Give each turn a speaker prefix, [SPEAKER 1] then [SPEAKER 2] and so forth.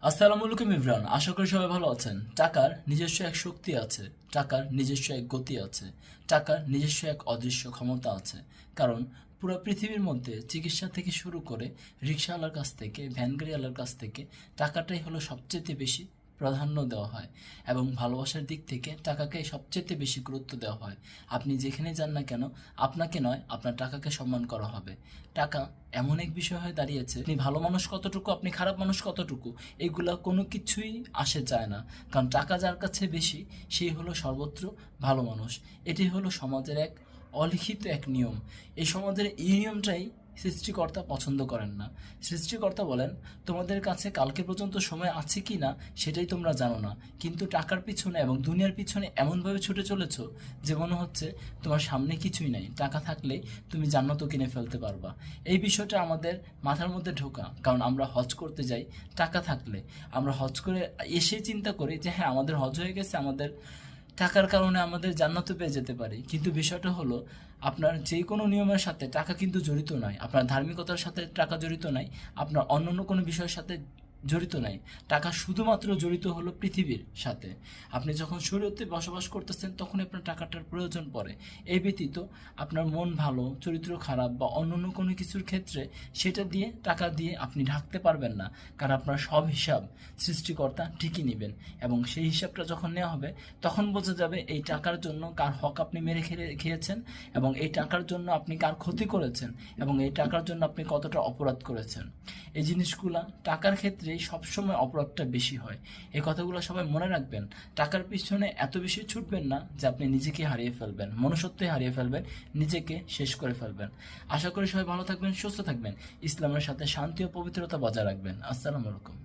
[SPEAKER 1] আসসালামু আলাইকুম ইমরান, আশা করি সবাই ভালো আছেন। টাকার নিজস্ব এক শক্তি আছে, টাকার নিজস্ব এক গতি আছে, টাকার নিজস্ব এক অদৃশ্য ক্ষমতা আছে। কারণ পুরো পৃথিবীর মধ্যে চিকিৎসা থেকে শুরু করে রিক্সাওয়ালার কাছ থেকে ভ্যান গাড়িওয়ালার কাছ থেকে টাকাটাই হলো সবচেয়ে বেশি প্রাধান্য দেওয়া হয় এবং ভালোবাসার দিক থেকে টাকাকে সবচেয়ে বেশি গুরুত্ব দেওয়া হয়। আপনি যেখানে যান না কেন, আপনাকে নয় আপনার টাকাকে সম্মান করা হবে। টাকা এমন এক বিষয় হয়ে দাঁড়িয়েছে, আপনি ভালো মানুষ কতটুকু, আপনি খারাপ মানুষ কতটুকু, এইগুলা কোনো কিছুই আসে যায় না। কারণ টাকা যার কাছে বেশি সেই হলো সর্বত্র ভালো মানুষ। এটি হলো সমাজের এক অলিখিত এক নিয়ম। এই সমাজের এই নিয়মটাই সৃষ্টিকর্তা পছন্দ করেন না। সৃষ্টিকর্তা বলেন, তোমাদের কাছে কালকে পর্যন্ত সময় আছে কি না সেটাই তোমরা জানো না, কিন্তু টাকার পিছনে এবং দুনিয়ার পিছনে এমনভাবে ছুটে চলেছো যে মনে হচ্ছে তোমার সামনে কিছুই নাই, টাকা থাকলেই তুমি জান্নাতও কিনে ফেলতে পারবা। এই বিষয়টা আমাদের মাথার মধ্যে ঢোকা, কারণ আমরা হজ করতে যাই টাকা থাকলে। আমরা হজ করে এসে চিন্তা করি যে হ্যাঁ, আমাদের হজ হয়ে গেছে, আমাদের টাকার কারণে আমাদের জান্নাতও পেয়ে যেতে পারি। কিন্তু বিষয়টা হলো, আপনার যে কোনো নিয়মের সাথে টাকা কিন্তু জড়িত নয়, আপনার ধার্মিকতার সাথে টাকা জড়িত নাই, আপনার অন্যান্য কোনো বিষয়ের সাথে জড়িত নাই। টাকা শুধুমাত্র জড়িত হলো পৃথিবীর সাথে। আপনি যখন শরীয়তে বসবাস করতেছেন তখন আপনার টাকাটার প্রয়োজন পড়ে। এই ব্যতীত আপনার মন ভালো, চরিত্র খারাপ বা অন্যান্য কোনো কিছুর ক্ষেত্রে সেটা দিয়ে, টাকা দিয়ে আপনি ঢাকতে পারবেন না। কারণ আপনার সব হিসাব সৃষ্টিকর্তা ঠিকই নেবেন, এবং সেই হিসাবটা যখন নেওয়া হবে তখন বোঝা যাবে এই টাকার জন্য কার হক আপনি মেরে খেয়েছেন, এবং এই টাকার জন্য আপনি কার ক্ষতি করেছেন, এবং এই টাকার জন্য আপনি কতটা অপরাধ করেছেন। এই জিনিসগুলা টাকার ক্ষেত্রে সবসময় অপরাধটা বেশি হয়। এই কথাগুলো সবাই মনে রাখবেন। টাকার পিছনে এত বেশি ছুটবেন না যে আপনি নিজেকে হারিয়ে ফেলবেন, মনুষ্যত্বই হারিয়ে ফেলবেন, নিজেকে শেষ করে ফেলবেন। আশা করি সবাই ভালো থাকবেন, সুস্থ থাকবেন, ইসলামের সাথে শান্তি ও পবিত্রতা বজায় রাখবেন। আসসালামু আলাইকুম।